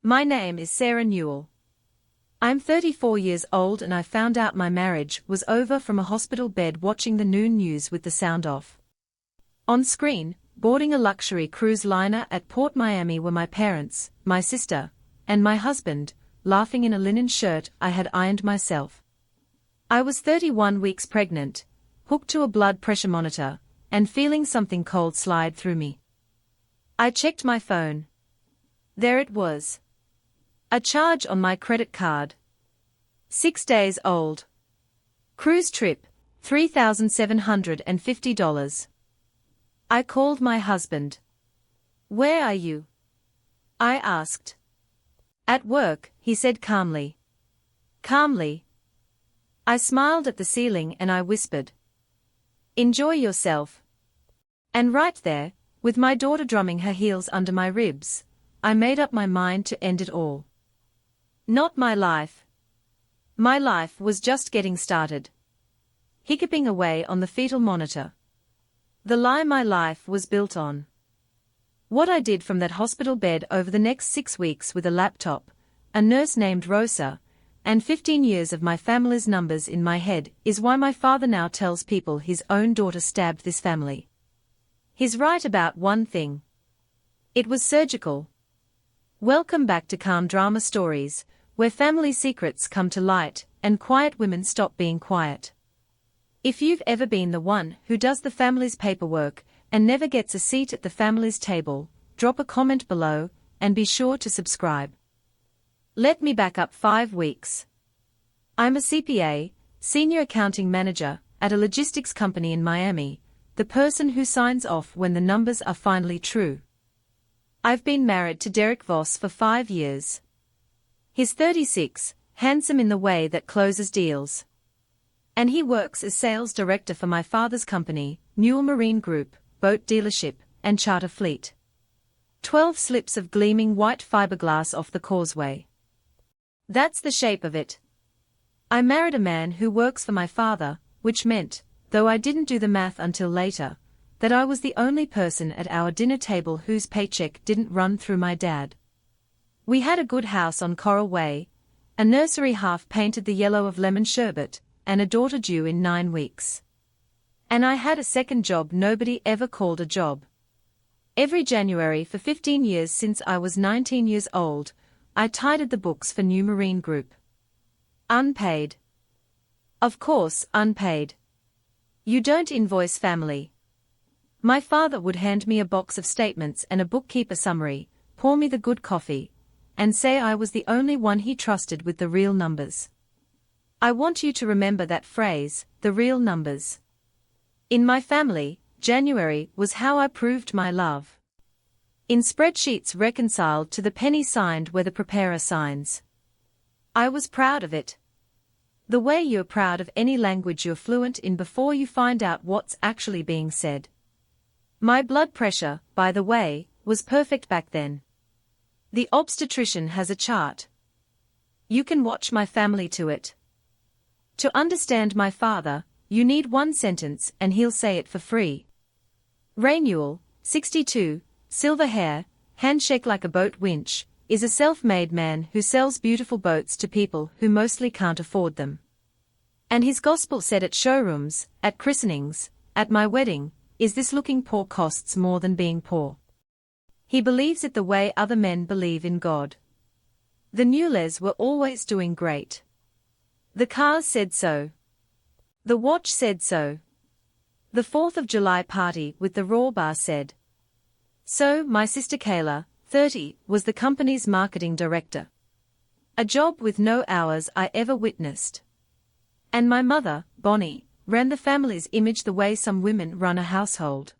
My name is Sarah Newell. I'm 34 years old and I found out my marriage was over from a hospital bed watching the noon news with the sound off. On screen, boarding a luxury cruise liner at Port Miami were my parents, my sister, and my husband, laughing in a linen shirt I had ironed myself. I was 31 weeks pregnant, hooked to a blood pressure monitor, and feeling something cold slide through me. I checked my phone. There it was. A charge on my credit card. 6 days old. Cruise trip, $3,750. I called my husband. "Where are you?" I asked. "At work," he said calmly. Calmly. I smiled at the ceiling and I whispered, "Enjoy yourself." And right there, with my daughter drumming her heels under my ribs, I made up my mind to end it all. Not my life. My life was just getting started. Hiccuping away on the fetal monitor. The lie my life was built on. What I did from that hospital bed over the next 6 weeks with a laptop, a nurse named Rosa, and 15 years of my family's numbers in my head is why my father now tells people his own daughter stabbed this family. He's right about one thing. It was surgical. Welcome back to Calm Drama Stories, where family secrets come to light and quiet women stop being quiet. If you've ever been the one who does the family's paperwork and never gets a seat at the family's table, drop a comment below and be sure to subscribe. Let me back up 5 weeks. I'm a CPA, senior accounting manager, at a logistics company in Miami, the person who signs off when the numbers are finally true. I've been married to Derek Voss for 5 years. He's 36, handsome in the way that closes deals. And he works as sales director for my father's company, Newell Marine Group, boat dealership, and charter fleet. 12 slips of gleaming white fiberglass off the causeway. That's the shape of it. I married a man who works for my father, which meant, though I didn't do the math until later, that I was the only person at our dinner table whose paycheck didn't run through my dad. We had a good house on Coral Way, a nursery half painted the yellow of lemon sherbet, and a daughter due in 9 weeks. And I had a second job nobody ever called a job. Every January for 15 years since I was 19 years old, I tidied the books for New Marine Group. Unpaid. Of course, unpaid. You don't invoice family. My father would hand me a box of statements and a bookkeeper summary, pour me the good coffee, and say I was the only one he trusted with the real numbers. I want you to remember that phrase, the real numbers. In my family, January was how I proved my love. In spreadsheets reconciled to the penny signed where the preparer signs. I was proud of it. The way you're proud of any language you're fluent in before you find out what's actually being said. My blood pressure, by the way, was perfect back then. The obstetrician has a chart. You can watch my family to it. To understand my father, you need one sentence and he'll say it for free. Ray Newell, 62, silver hair, handshake like a boat winch, is a self-made man who sells beautiful boats to people who mostly can't afford them. And his gospel said at showrooms, at christenings, at my wedding, is this looking poor costs more than being poor. He believes it the way other men believe in God. The Newells were always doing great. The cars said so. The watch said so. The 4th of July party with the raw bar said so. My sister Kayla, 30, was the company's marketing director. A job with no hours I ever witnessed. And my mother, Bonnie, ran the family's image the way some women run a household.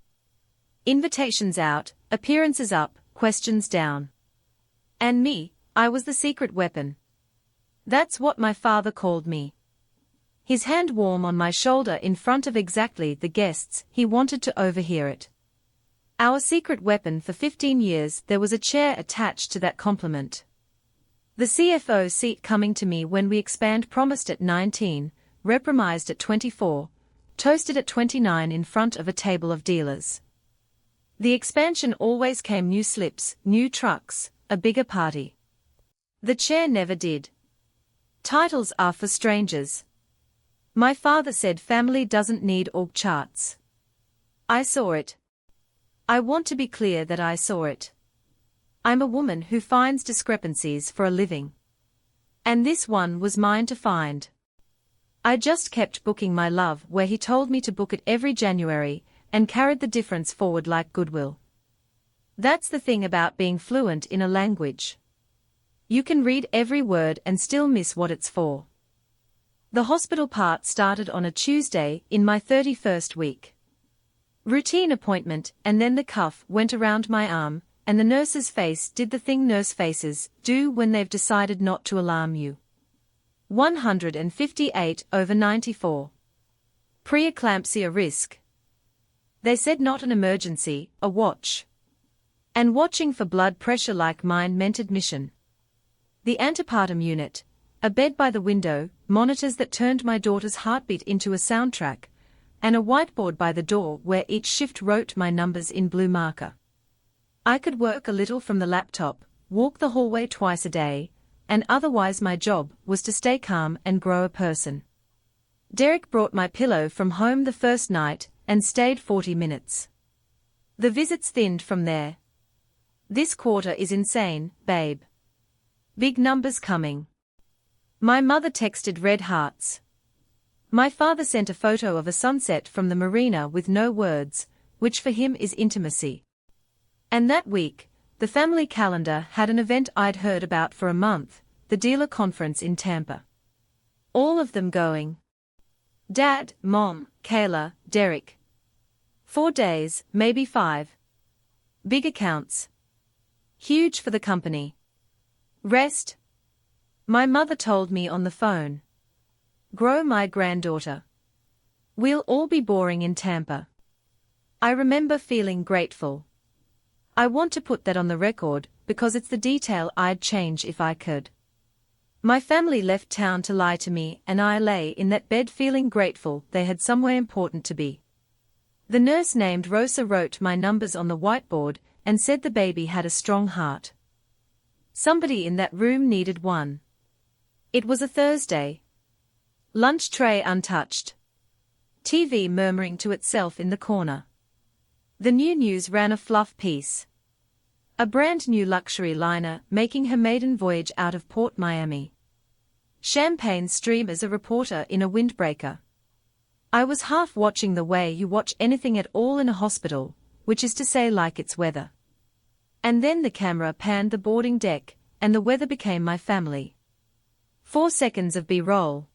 Invitations out, appearances up, questions down. And me, I was the secret weapon. That's what my father called me. His hand warm on my shoulder in front of exactly the guests he wanted to overhear it. Our secret weapon for 15 years. There was a chair attached to that compliment. The CFO seat coming to me when we expand, promised at 19, reprised at 24, toasted at 29 in front of a table of dealers. The expansion always came new slips, new trucks, a bigger party. The chair never did. Titles are for strangers. My father said family doesn't need org charts. I saw it. I want to be clear that I saw it. I'm a woman who finds discrepancies for a living. And this one was mine to find. I just kept booking my love where he told me to book it every January, and carried the difference forward like goodwill. That's the thing about being fluent in a language. You can read every word and still miss what it's for. The hospital part started on a Tuesday in my 31st week. Routine appointment, and then the cuff went around my arm, and the nurse's face did the thing nurse faces do when they've decided not to alarm you. 158/94. Preeclampsia risk. They said not an emergency, a watch. And watching for blood pressure like mine meant admission. The antepartum unit, a bed by the window, monitors that turned my daughter's heartbeat into a soundtrack, and a whiteboard by the door where each shift wrote my numbers in blue marker. I could work a little from the laptop, walk the hallway twice a day, and otherwise my job was to stay calm and grow a person. Derek brought my pillow from home the first night and stayed 40 minutes. The visits thinned from there. This quarter is insane, babe. Big numbers coming. My mother texted red hearts. My father sent a photo of a sunset from the marina with no words, which for him is intimacy. And that week, the family calendar had an event I'd heard about for a month, the dealer conference in Tampa. All of them going. Dad, Mom, Kayla, Derek. 4 days, maybe 5. Big accounts. Huge for the company. Rest. My mother told me on the phone. Grow my granddaughter. We'll all be boring in Tampa. I remember feeling grateful. I want to put that on the record because it's the detail I'd change if I could. My family left town to lie to me and I lay in that bed feeling grateful they had somewhere important to be. The nurse named Rosa wrote my numbers on the whiteboard and said the baby had a strong heart. Somebody in that room needed one. It was a Thursday. Lunch tray untouched. TV murmuring to itself in the corner. The new news ran a fluff piece. A brand new luxury liner making her maiden voyage out of Port Miami. Champagne stream as a reporter in a windbreaker. I was half watching the way you watch anything at all in a hospital, which is to say like it's weather. And then the camera panned the boarding deck, and the weather became my family. 4 seconds of B-roll.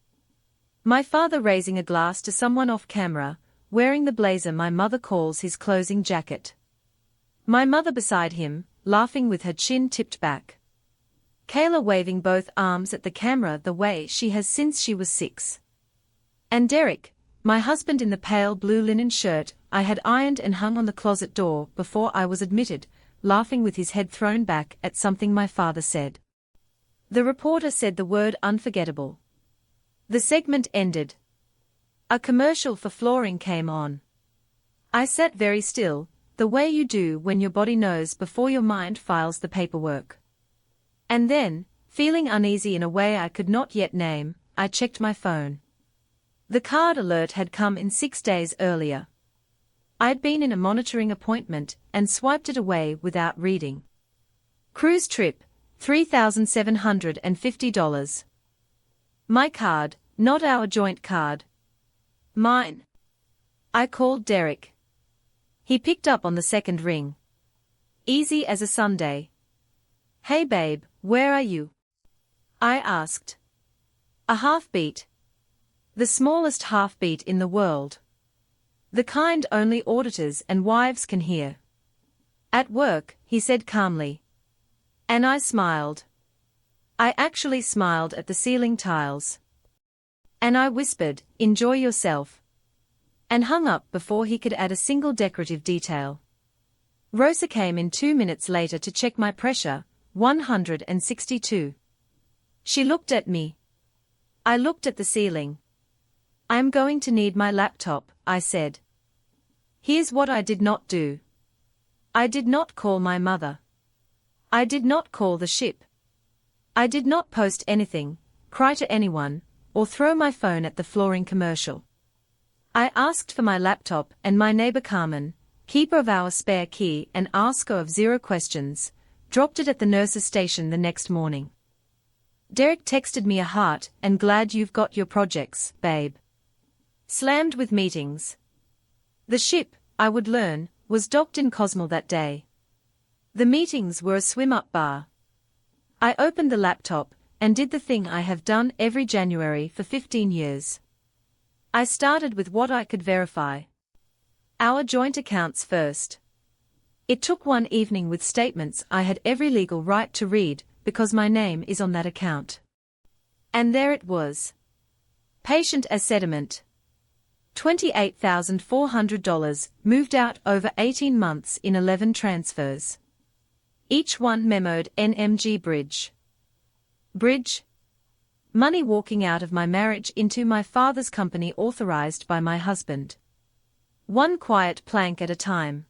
My father raising a glass to someone off camera, wearing the blazer my mother calls his closing jacket. My mother beside him, laughing with her chin tipped back. Kayla waving both arms at the camera the way she has since she was 6. And Derek, my husband in the pale blue linen shirt I had ironed and hung on the closet door before I was admitted, laughing with his head thrown back at something my father said. The reporter said the word unforgettable. The segment ended. A commercial for flooring came on. I sat very still, the way you do when your body knows before your mind files the paperwork. And then, feeling uneasy in a way I could not yet name, I checked my phone. The card alert had come in 6 days earlier. I'd been in a monitoring appointment and swiped it away without reading. Cruise trip, $3,750. My card, not our joint card. Mine. I called Derek. He picked up on the second ring. Easy as a Sunday. Hey babe, where are you? I asked. A heartbeat. The smallest heartbeat in the world. The kind only auditors and wives can hear. At work, he said calmly. And I smiled. I actually smiled at the ceiling tiles. And I whispered, enjoy yourself. And hung up before he could add a single decorative detail. Rosa came in 2 minutes later to check my pressure, 162. She looked at me. I looked at the ceiling. I am going to need my laptop, I said. Here's what I did not do. I did not call my mother. I did not call the ship. I did not post anything, cry to anyone, or throw my phone at the flooring commercial. I asked for my laptop, and my neighbor Carmen, keeper of our spare key and asker of zero questions, dropped it at the nurse's station the next morning. Derek texted me a heart and glad you've got your projects, babe. Slammed with meetings. The ship, I would learn, was docked in Cosmo that day. The meetings were a swim-up bar. I opened the laptop and did the thing I have done every January for 15 years. I started with what I could verify. Our joint accounts first. It took one evening with statements I had every legal right to read because my name is on that account. And there it was. Patient as sediment. $28,400 moved out over 18 months in 11 transfers. Each one memoed NMG Bridge. Bridge? Money walking out of my marriage into my father's company authorized by my husband. One quiet plank at a time.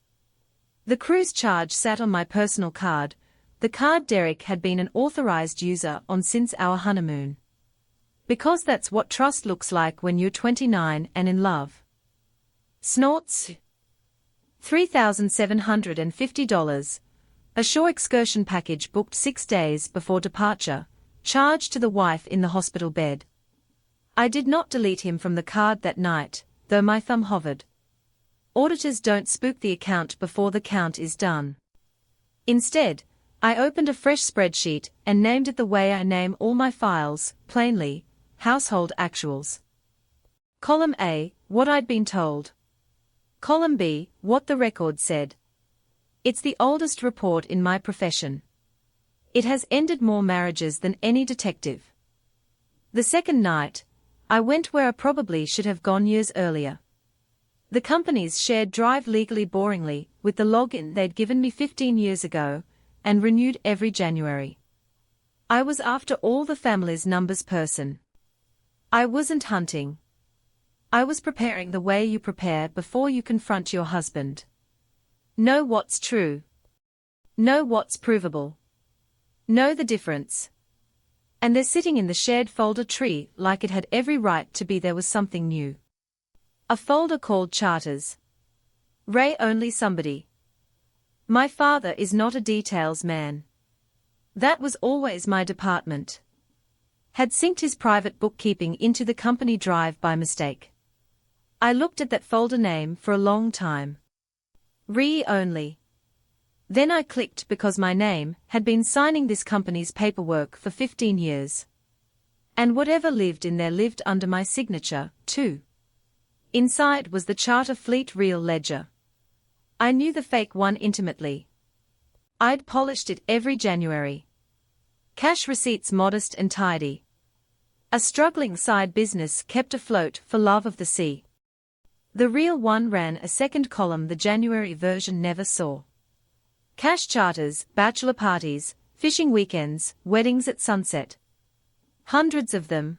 The cruise charge sat on my personal card, the card Derek had been an authorized user on since our honeymoon. Because that's what trust looks like when you're 29 and in love. Snorts. $3,750. A shore excursion package booked 6 days before departure, charged to the wife in the hospital bed. I did not delete him from the card that night, though my thumb hovered. Auditors don't spook the account before the count is done. Instead, I opened a fresh spreadsheet and named it the way I name all my files, plainly, household actuals. Column A, what I'd been told. Column B, what the record said. It's the oldest report in my profession. It has ended more marriages than any detective. The second night, I went where I probably should have gone years earlier. The company's shared drive legally boringly, with the login they'd given me 15 years ago, and renewed every January. I was after all the family's numbers person. I wasn't hunting. I was preparing the way you prepare before you confront your husband. Know what's true. Know what's provable. Know the difference. And they're sitting in the shared folder tree like it had every right to be. There was something new. A folder called Charters. Ray only somebody. My father is not a details man. That was always my department. Had synced his private bookkeeping into the company drive by mistake. I looked at that folder name for a long time. Re only. Then I clicked because my name had been signing this company's paperwork for 15 years. And whatever lived in there lived under my signature, too. Inside was the Charter Fleet Real Ledger. I knew the fake one intimately. I'd polished it every January. Cash receipts modest and tidy. A struggling side business kept afloat for love of the sea. The real one ran a second column the January version never saw. Cash charters, bachelor parties, fishing weekends, weddings at sunset. Hundreds of them.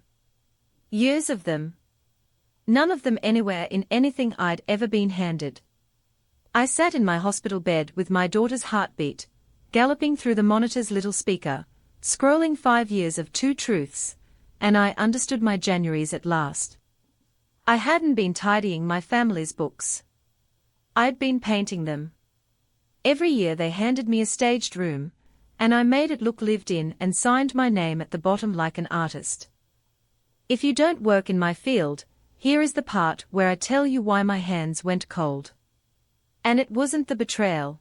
Years of them. None of them anywhere in anything I'd ever been handed. I sat in my hospital bed with my daughter's heartbeat, galloping through the monitor's little speaker, scrolling 5 years of 2 truths, and I understood my Januaries at last. I hadn't been tidying my family's books. I'd been painting them. Every year they handed me a staged room, and I made it look lived in and signed my name at the bottom like an artist. If you don't work in my field, here is the part where I tell you why my hands went cold. And it wasn't the betrayal.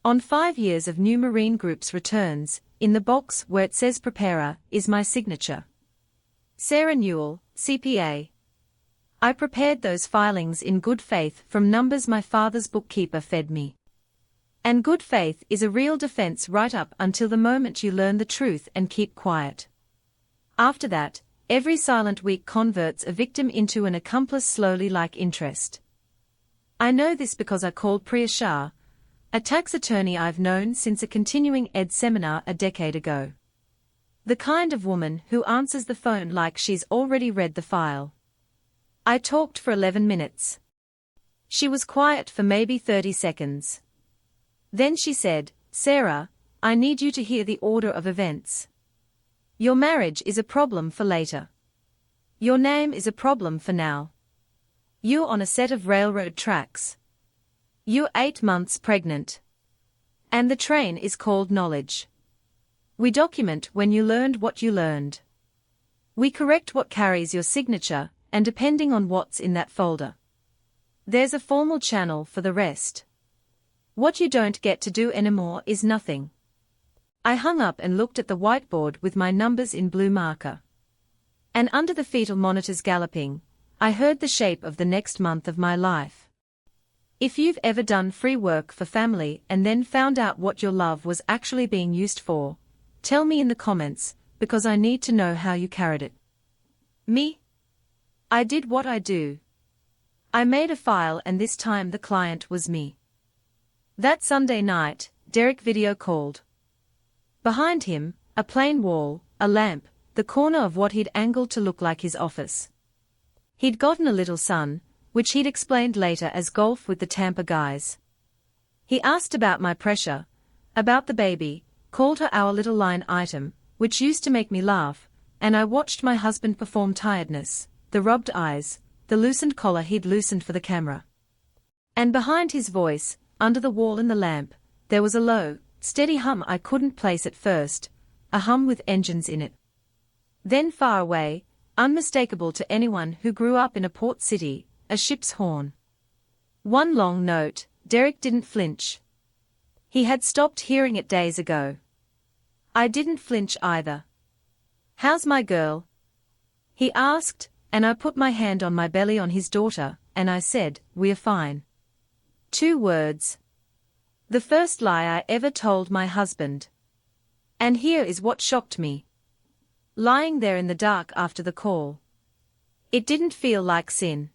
On 5 years of New Marine Group's returns, in the box where it says Preparer, is my signature. Sarah Newell, CPA. I prepared those filings in good faith from numbers my father's bookkeeper fed me. And good faith is a real defense right up until the moment you learn the truth and keep quiet. After that, every silent week converts a victim into an accomplice slowly like interest. I know this because I called Priya Shah, a tax attorney I've known since a continuing ed seminar a decade ago. The kind of woman who answers the phone like she's already read the file. I talked for 11 minutes. She was quiet for maybe 30 seconds. Then she said, "Sarah, I need you to hear the order of events." Your marriage is a problem for later. Your name is a problem for now. You're on a set of railroad tracks. You're 8 months pregnant. And the train is called knowledge. We document when you learned what you learned. We correct what carries your signature, and depending on what's in that folder. There's a formal channel for the rest. What you don't get to do anymore is nothing. I hung up and looked at the whiteboard with my numbers in blue marker. And under the fetal monitors galloping, I heard the shape of the next month of my life. If you've ever done free work for family and then found out what your love was actually being used for, tell me in the comments, because I need to know how you carried it. Me? I did what I do. I made a file, and this time the client was me. That Sunday night, Derek video called. Behind him, a plain wall, a lamp, the corner of what he'd angled to look like his office. He'd gotten a little son, which he'd explained later as golf with the Tampa guys. He asked about my pressure, about the baby, called her our little line item, which used to make me laugh, and I watched my husband perform tiredness, the rubbed eyes, the loosened collar he'd loosened for the camera. And behind his voice, under the wall and the lamp, there was a low, steady hum I couldn't place at first, a hum with engines in it. Then far away, unmistakable to anyone who grew up in a port city, a ship's horn. One long note. Derek didn't flinch. He had stopped hearing it days ago. I didn't flinch either. "How's my girl?" he asked, and I put my hand on my belly on his daughter, and I said, "We're fine." 2 words. The first lie I ever told my husband. And here is what shocked me. Lying there in the dark after the call. It didn't feel like sin.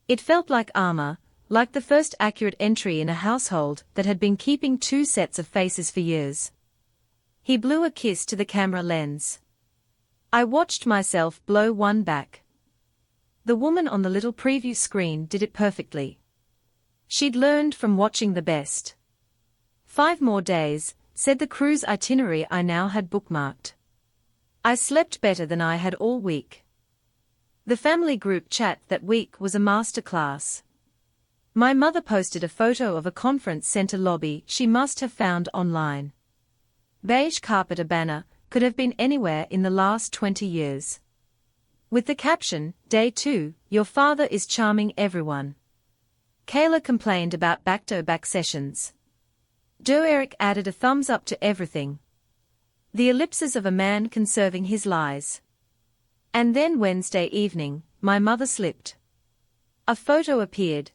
It felt like armor, like the first accurate entry in a household that had been keeping 2 sets of faces for years. He blew a kiss to the camera lens. I watched myself blow one back. The woman on the little preview screen did it perfectly. She'd learned from watching the best. 5 more days, said the cruise itinerary I now had bookmarked. I slept better than I had all week. The family group chat that week was a masterclass. My mother posted a photo of a conference center lobby she must have found online. Beige carpet, a banner, could have been anywhere in the last 20 years. With the caption, "Day 2, your father is charming everyone." Kayla complained about back-to-back sessions. Eric added a thumbs up to everything. The ellipses of a man conserving his lies. And then Wednesday evening, my mother slipped. A photo appeared.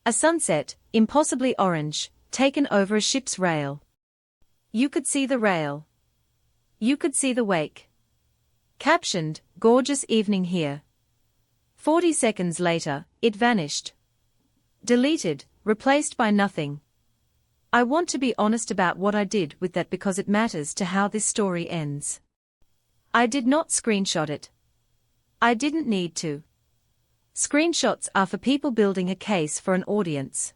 A sunset, impossibly orange, taken over a ship's rail. You could see the rail. You could see the wake. Captioned, "Gorgeous evening here." 40 seconds later, it vanished. Deleted, replaced by nothing. I want to be honest about what I did with that because it matters to how this story ends. I did not screenshot it. I didn't need to. Screenshots are for people building a case for an audience.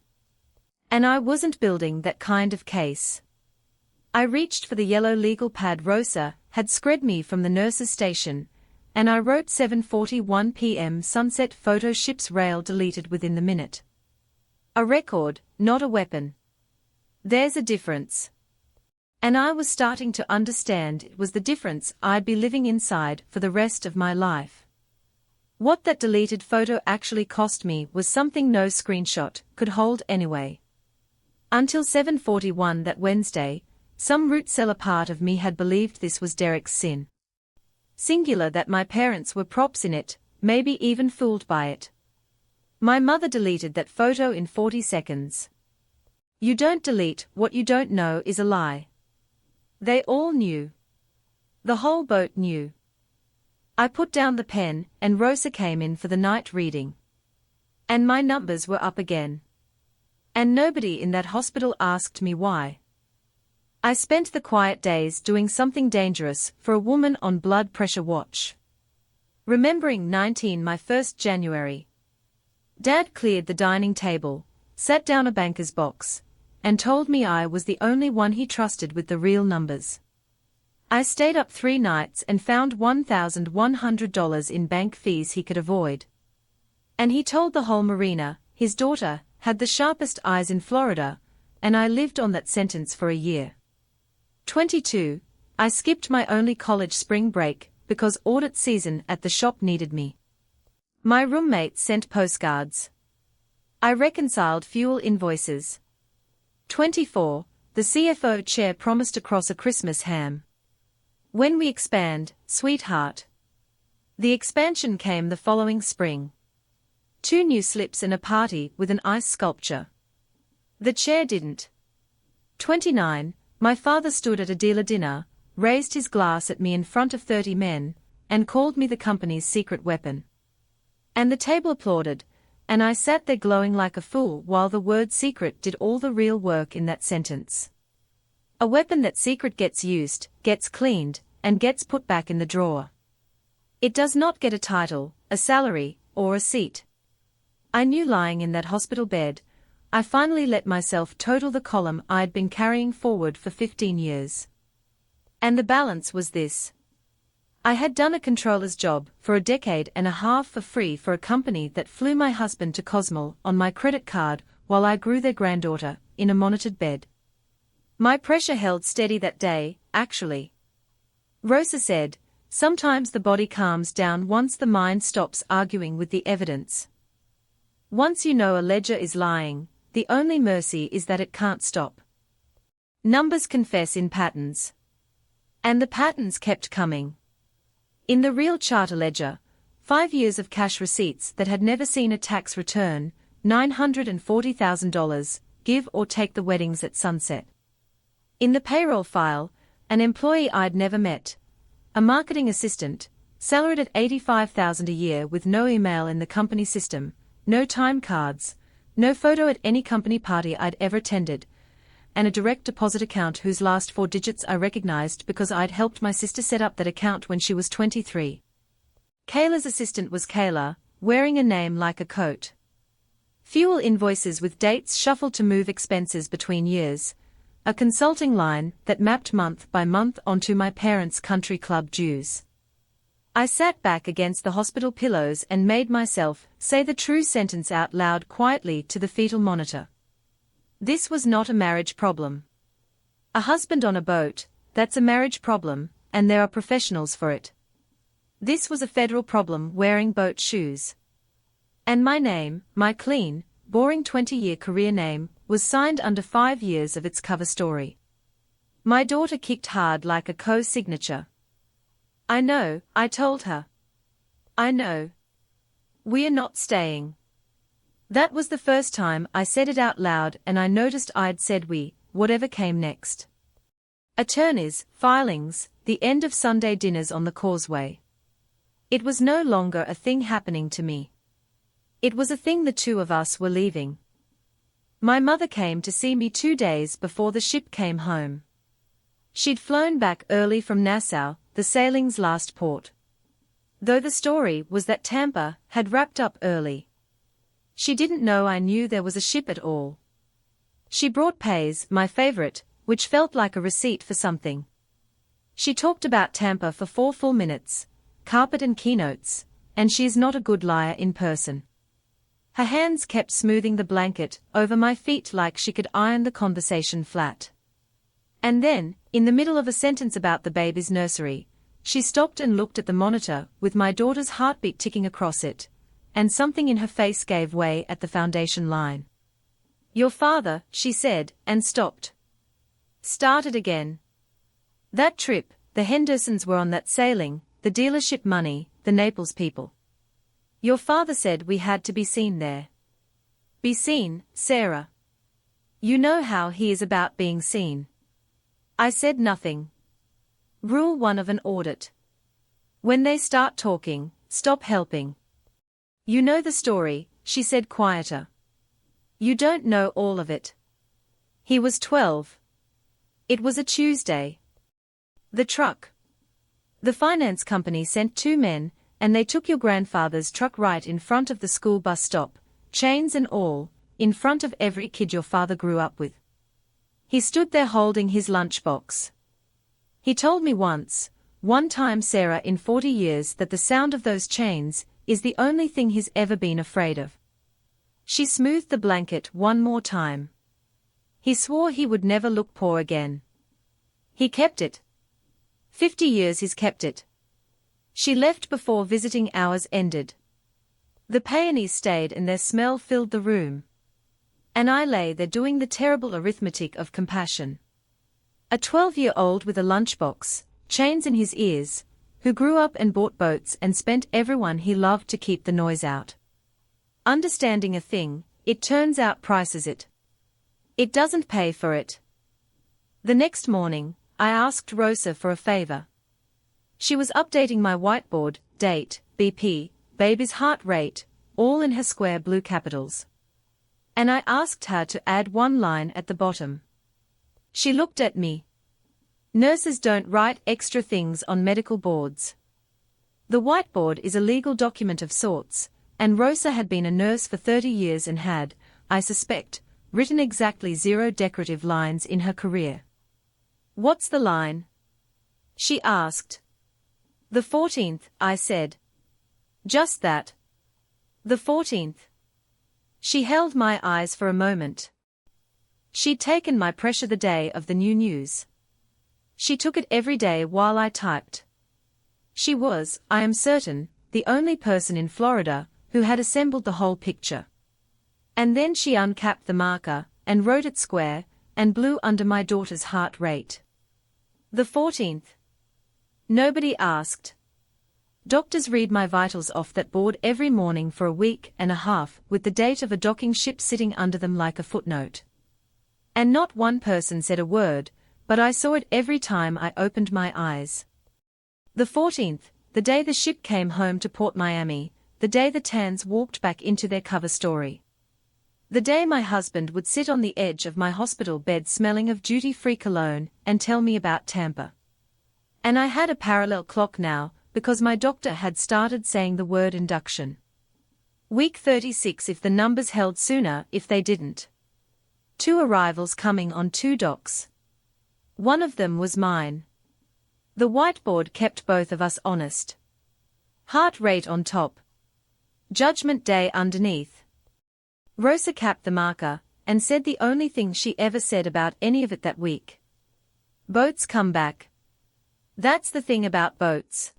And I wasn't building that kind of case. I reached for the yellow legal pad Rosa had screed me from the nurse's station, and I wrote 7:41 p.m. sunset photo ship's rail deleted within the minute. A record, not a weapon. There's a difference. And I was starting to understand it was the difference I'd be living inside for the rest of my life. What that deleted photo actually cost me was something no screenshot could hold anyway. Until 7:41 that Wednesday, some root cellar part of me had believed this was Derek's sin. Singular, that my parents were props in it, maybe even fooled by it. My mother deleted that photo in 40 seconds. You don't delete what you don't know is a lie. They all knew. The whole boat knew. I put down the pen, and Rosa came in for the night reading. And my numbers were up again. And nobody in that hospital asked me why. I spent the quiet days doing something dangerous for a woman on blood pressure watch. Remembering 19 my first January. Dad cleared the dining table, sat down a banker's box, and told me I was the only one he trusted with the real numbers. I stayed up 3 nights and found $1,100 in bank fees he could avoid. And he told the whole marina, his daughter had the sharpest eyes in Florida, and I lived on that sentence for a year. 22. I skipped my only college spring break because audit season at the shop needed me. My roommate sent postcards. I reconciled fuel invoices. 24. The CFO chair promised to cross a Christmas ham. When we expand, sweetheart. The expansion came the following spring. 2 new slips and a party with an ice sculpture. The chair didn't. 29. My father stood at a dealer dinner, raised his glass at me in front of 30 men, and called me the company's secret weapon. And the table applauded, and I sat there glowing like a fool while the word secret did all the real work in that sentence. A weapon that secret gets used, gets cleaned, and gets put back in the drawer. It does not get a title, a salary, or a seat. I knew lying in that hospital bed, I finally let myself total the column I'd been carrying forward for 15 years. And the balance was this. I had done a controller's job for a decade and a half for free for a company that flew my husband to Cosmo on my credit card while I grew their granddaughter in a monitored bed. My pressure held steady that day, actually. Rosa said, sometimes the body calms down once the mind stops arguing with the evidence. Once you know a ledger is lying, the only mercy is that it can't stop. Numbers confess in patterns. And the patterns kept coming. In the real charter ledger, 5 years of cash receipts that had never seen a tax return, $940,000, give or take the weddings at sunset. In the payroll file, an employee I'd never met, a marketing assistant, salaried at $85,000 a year with no email in the company system, no time cards, no photo at any company party I'd ever attended, and a direct deposit account whose last 4 digits I recognized because I'd helped my sister set up that account when she was 23. Kayla's assistant was Kayla, wearing a name like a coat. Fuel invoices with dates shuffled to move expenses between years, a consulting line that mapped month by month onto my parents' country club dues. I sat back against the hospital pillows and made myself say the true sentence out loud quietly to the fetal monitor. This was not a marriage problem. A husband on a boat, that's a marriage problem, and there are professionals for it. This was a federal problem wearing boat shoes. And my name, my clean, boring 20-year career name, was signed under 5 years of its cover story. My daughter kicked hard like a co-signature. I know, I told her. I know. We are not staying. That was the first time I said it out loud, and I noticed I'd said we, whatever came next. Attorneys, filings, the end of Sunday dinners on the causeway. It was no longer a thing happening to me. It was a thing the two of us were leaving. My mother came to see me 2 days before the ship came home. She'd flown back early from Nassau, the sailing's last port. Though the story was that Tampa had wrapped up early. She didn't know I knew there was a ship at all. She brought Pays, my favorite, which felt like a receipt for something. She talked about Tampa for 4 full minutes, carpet and keynotes, and she's not a good liar in person. Her hands kept smoothing the blanket over my feet like she could iron the conversation flat. And then, in the middle of a sentence about the baby's nursery, she stopped and looked at the monitor with my daughter's heartbeat ticking across it, and something in her face gave way at the foundation line. Your father, she said, and stopped. Started again. That trip, the Hendersons were on that sailing, the dealership money, the Naples people. Your father said we had to be seen there. Be seen, Sarah. You know how he is about being seen. I said nothing. Rule 1 of an audit. When they start talking, stop helping. You know the story, she said quieter. You don't know all of it. He was 12. It was a Tuesday. The truck. The finance company sent 2 men, and they took your grandfather's truck right in front of the school bus stop, chains and all, in front of every kid your father grew up with. He stood there holding his lunchbox. He told me one time Sarah in 40 years that the sound of those chains is the only thing he's ever been afraid of. She smoothed the blanket one more time. He swore he would never look poor again. He kept it. 50 years he's kept it. She left before visiting hours ended. The peonies stayed and their smell filled the room. And I lay there doing the terrible arithmetic of compassion. A 12-year-old with a lunchbox, chains in his ears, who grew up and bought boats and spent everyone he loved to keep the noise out. Understanding a thing, it turns out prices it. It doesn't pay for it. The next morning, I asked Rosa for a favor. She was updating my whiteboard, date, BP, baby's heart rate, all in her square blue capitals. And I asked her to add one line at the bottom. She looked at me. Nurses don't write extra things on medical boards. The whiteboard is a legal document of sorts, and Rosa had been a nurse for 30 years and had, I suspect, written exactly 0 decorative lines in her career. What's the line? She asked. The 14th, I said. Just that. The 14th. She held my eyes for a moment. She'd taken my pressure the day of the new news. She took it every day while I typed. She was, I am certain, the only person in Florida who had assembled the whole picture. And then she uncapped the marker, and wrote it square, and blue under my daughter's heart rate. The 14th. Nobody asked. Doctors read my vitals off that board every morning for a week and a half with the date of a docking ship sitting under them like a footnote. And not one person said a word, but I saw it every time I opened my eyes. The 14th, the day the ship came home to Port Miami, the day the Tans walked back into their cover story. The day my husband would sit on the edge of my hospital bed smelling of duty-free cologne and tell me about Tampa. And I had a parallel clock now, because my doctor had started saying the word induction. Week 36 if the numbers held sooner if they didn't. 2 arrivals coming on 2 docks. One of them was mine. The whiteboard kept both of us honest. Heart rate on top. Judgment Day underneath. Rosa capped the marker, and said the only thing she ever said about any of it that week. Boats come back. That's the thing about boats.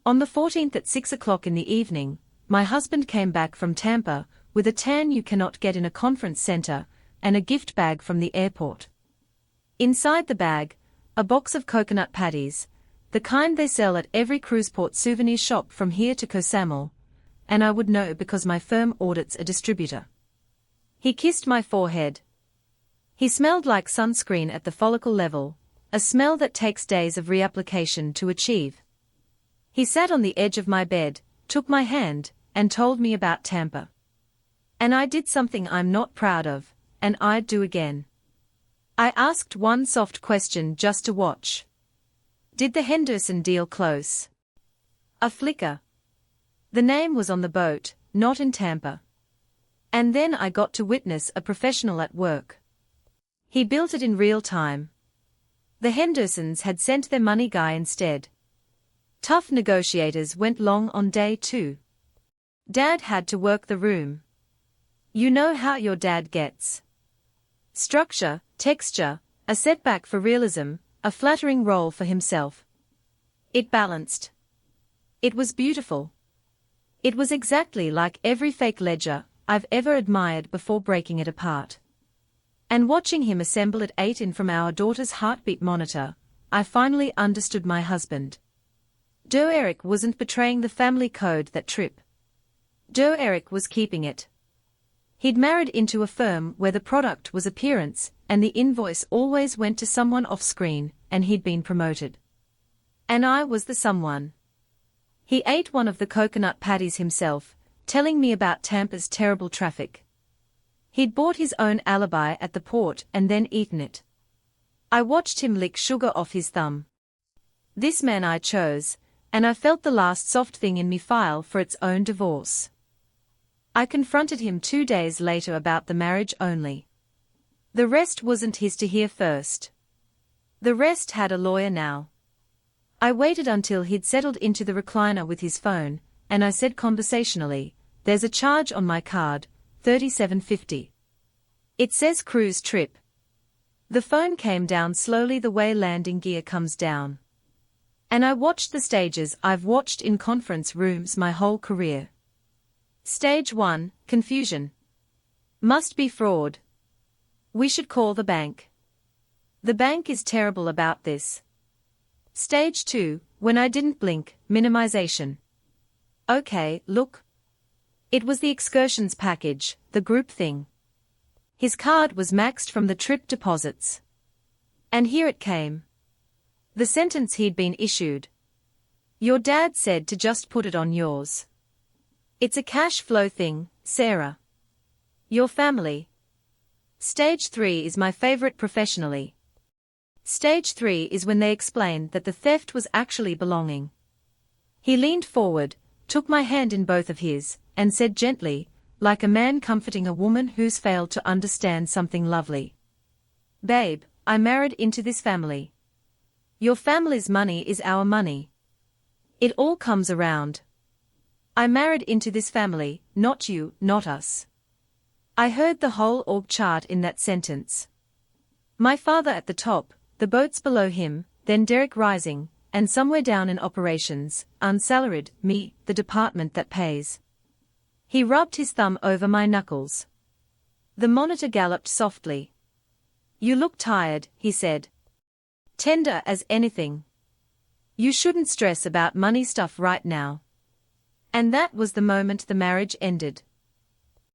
On the 14th at 6 o'clock in the evening, my husband came back from Tampa, with a tan you cannot get in a conference center, and a gift bag from the airport. Inside the bag, a box of coconut patties, the kind they sell at every cruiseport souvenir shop from here to Koh and I would know because my firm audits a distributor. He kissed my forehead. He smelled like sunscreen at the follicle level, a smell that takes days of reapplication to achieve. He sat on the edge of my bed, took my hand, and told me about Tampa. And I did something I'm not proud of, and I'd do again. I asked one soft question just to watch. Did the Henderson deal close? A flicker. The name was on the boat, not in Tampa. And then I got to witness a professional at work. He built it in real time. The Hendersons had sent their money guy instead. Tough negotiators went long on day 2. Dad had to work the room. You know how your dad gets. Structure, texture, a setback for realism, a flattering role for himself. It balanced. It was beautiful. It was exactly like every fake ledger I've ever admired before breaking it apart. And watching him assemble it 8 in from our daughter's heartbeat monitor, I finally understood my husband. Joe Eric wasn't betraying the family code that trip. Joe Eric was keeping it. He'd married into a firm where the product was appearance, and the invoice always went to someone off-screen, and he'd been promoted. And I was the someone. He ate one of the coconut patties himself, telling me about Tampa's terrible traffic. He'd bought his own alibi at the port and then eaten it. I watched him lick sugar off his thumb. This man I chose, and I felt the last soft thing in me file for its own divorce. I confronted him 2 days later about the marriage only. The rest wasn't his to hear first. The rest had a lawyer now. I waited until he'd settled into the recliner with his phone, and I said conversationally, "There's a charge on my card, $37.50. It says cruise trip." The phone came down slowly the way landing gear comes down. And I watched the stages I've watched in conference rooms my whole career. Stage 1, confusion. Must be fraud. We should call the bank. The bank is terrible about this. Stage 2, when I didn't blink, minimization. Okay, look. It was the excursions package, the group thing. His card was maxed from the trip deposits. And here it came. The sentence he'd been issued. Your dad said to just put it on yours. It's a cash flow thing, Sarah. Your family. Stage 3 is my favorite professionally. Stage 3 is when they explain that the theft was actually belonging. He leaned forward, took my hand in both of his, and said gently, like a man comforting a woman who's failed to understand something lovely. Babe, I married into this family. Your family's money is our money. It all comes around. I married into this family, not you, not us. I heard the whole org chart in that sentence. My father at the top, the boats below him, then Derek rising, and somewhere down in operations, unsalaried, me, the department that pays. He rubbed his thumb over my knuckles. The monitor galloped softly. You look tired, he said. Tender as anything. You shouldn't stress about money stuff right now. And that was the moment the marriage ended.